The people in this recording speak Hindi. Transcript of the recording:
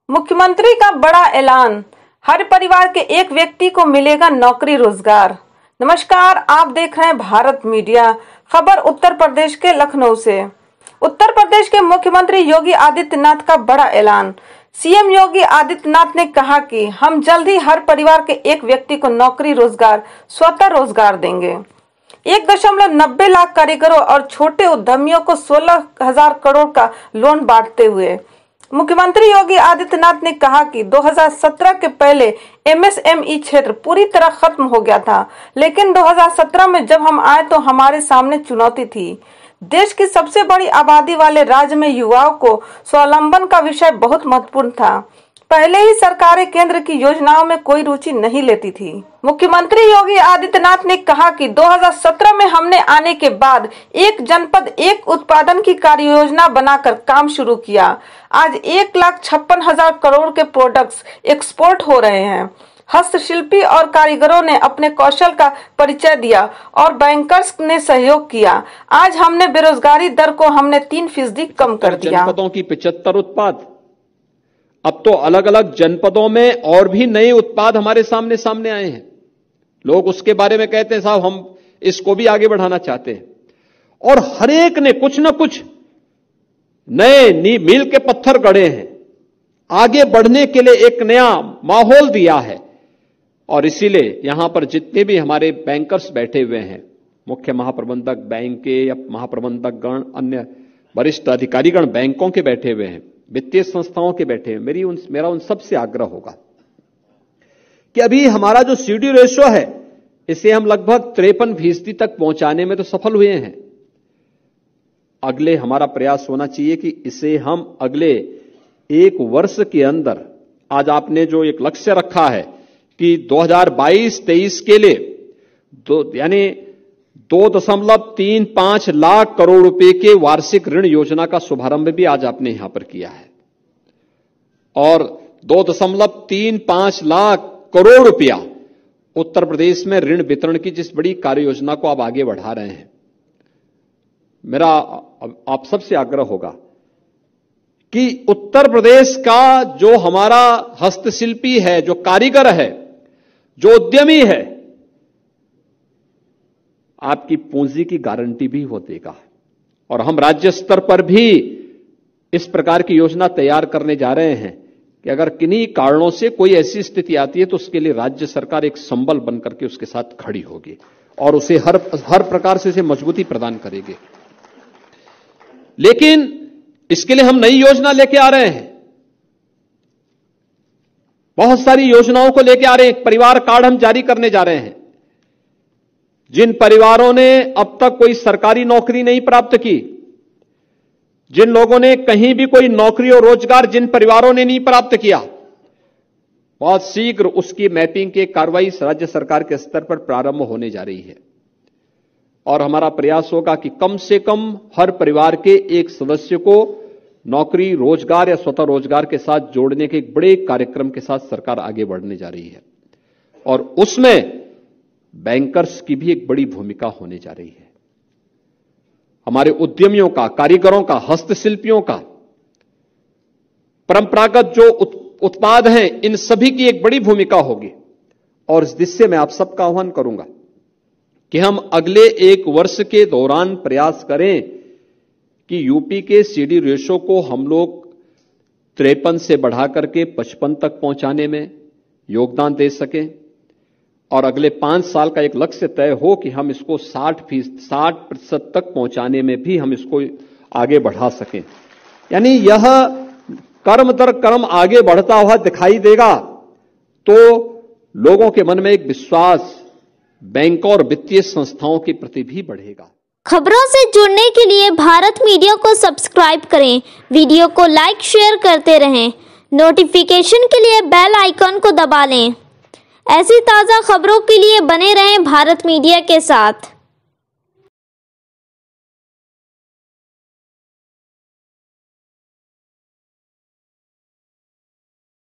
मुख्यमंत्री का बड़ा ऐलान, हर परिवार के एक व्यक्ति को मिलेगा नौकरी रोजगार। नमस्कार, आप देख रहे हैं भारत मीडिया। खबर उत्तर प्रदेश के लखनऊ से। उत्तर प्रदेश के मुख्यमंत्री योगी आदित्यनाथ का बड़ा ऐलान। सीएम योगी आदित्यनाथ ने कहा कि हम जल्द ही हर परिवार के एक व्यक्ति को नौकरी रोजगार, स्वतः रोजगार देंगे। 1.90 लाख कारीगरों और छोटे उद्यमियों को 16,000 करोड़ का लोन बांटते हुए मुख्यमंत्री योगी आदित्यनाथ ने कहा कि 2017 के पहले एमएसएमई क्षेत्र पूरी तरह खत्म हो गया था, लेकिन 2017 में जब हम आए तो हमारे सामने चुनौती थी। देश की सबसे बड़ी आबादी वाले राज्य में युवाओं को स्वावलंबन का विषय बहुत महत्वपूर्ण था। पहले ही सरकारें केंद्र की योजनाओं में कोई रुचि नहीं लेती थी। मुख्यमंत्री योगी आदित्यनाथ ने कहा कि 2017 में हमने आने के बाद एक जनपद एक उत्पादन की कार्य योजना बनाकर काम शुरू किया। आज 1,56,000 करोड़ के प्रोडक्ट्स एक्सपोर्ट हो रहे हैं। हस्तशिल्पी और कारीगरों ने अपने कौशल का परिचय दिया और बैंकर्स ने सहयोग किया। आज हमने बेरोजगारी दर को हमने 3% कम कर दिया। जनपदों की 75 उत्पाद, अब तो अलग अलग जनपदों में और भी नए उत्पाद हमारे सामने आए हैं। लोग उसके बारे में कहते हैं साहब हम इसको भी आगे बढ़ाना चाहते हैं, और हर एक ने कुछ न कुछ नए मील के पत्थर गढ़े हैं, आगे बढ़ने के लिए एक नया माहौल दिया है। और इसीलिए यहां पर जितने भी हमारे बैंकर्स बैठे हुए हैं, मुख्य महाप्रबंधक बैंक के या महाप्रबंधक गण, अन्य वरिष्ठ अधिकारीगण बैंकों के बैठे हुए हैं, वित्तीय संस्थाओं के बैठे हैं, मेरा उन सबसे आग्रह होगा कि अभी हमारा जो सीडी रेशो है इसे हम लगभग 53% तक पहुंचाने में तो सफल हुए हैं। अगले हमारा प्रयास होना चाहिए कि इसे हम अगले 1 वर्ष के अंदर, आज आपने जो एक लक्ष्य रखा है कि 2022-23 के लिए यानी 2.35 लाख करोड़ रुपए के वार्षिक ऋण योजना का शुभारंभ भी आज आपने यहां पर किया है, और 2.35 लाख करोड़ रुपया उत्तर प्रदेश में ऋण वितरण की जिस बड़ी कार्य योजना को आप आगे बढ़ा रहे हैं, मेरा आप सबसे आग्रह होगा कि उत्तर प्रदेश का जो हमारा हस्तशिल्पी है, जो कारीगर है, जो उद्यमी है, आपकी पूंजी की गारंटी भी वो देगा। और हम राज्य स्तर पर भी इस प्रकार की योजना तैयार करने जा रहे हैं कि अगर किन्हीं कारणों से कोई ऐसी स्थिति आती है तो उसके लिए राज्य सरकार एक संबल बनकर के उसके साथ खड़ी होगी और उसे हर प्रकार से इसे मजबूती प्रदान करेगी। लेकिन इसके लिए हम नई योजना लेके आ रहे हैं, बहुत सारी योजनाओं को लेके आ रहे हैं। एक परिवार कार्ड हम जारी करने जा रहे हैं। जिन परिवारों ने अब तक कोई सरकारी नौकरी नहीं प्राप्त की, जिन लोगों ने कहीं भी कोई नौकरी और रोजगार जिन परिवारों ने नहीं प्राप्त किया, बहुत शीघ्र उसकी मैपिंग की कार्रवाई राज्य सरकार के स्तर पर प्रारंभ होने जा रही है। और हमारा प्रयास होगा कि कम से कम हर परिवार के एक सदस्य को नौकरी, रोजगार या स्वतः रोजगार के साथ जोड़ने के एक बड़े कार्यक्रम के साथ सरकार आगे बढ़ने जा रही है, और उसमें बैंकर्स की भी एक बड़ी भूमिका होने जा रही है। हमारे उद्यमियों का, कारीगरों का, हस्तशिल्पियों का, परंपरागत जो उत्पाद हैं, इन सभी की एक बड़ी भूमिका होगी। और इस दिशा में आप सबका आह्वान करूंगा कि हम अगले 1 वर्ष के दौरान प्रयास करें कि यूपी के सीडी रेशो को हम लोग 53 से बढ़ाकर के 55 तक पहुंचाने में योगदान दे सकें, और अगले 5 साल का एक लक्ष्य तय हो कि हम इसको 60% तक पहुंचाने में भी हम इसको आगे बढ़ा सकें। यानी यह कर्म दर कर्म आगे बढ़ता हुआ दिखाई देगा तो लोगों के मन में एक विश्वास बैंकों और वित्तीय संस्थाओं के प्रति भी बढ़ेगा। खबरों से जुड़ने के लिए भारत मीडिया को सब्सक्राइब करें, वीडियो को लाइक शेयर करते रहें, नोटिफिकेशन के लिए बेल आइकन को दबा लें। ऐसी ताज़ा खबरों के लिए बने रहें भारत मीडिया के साथ।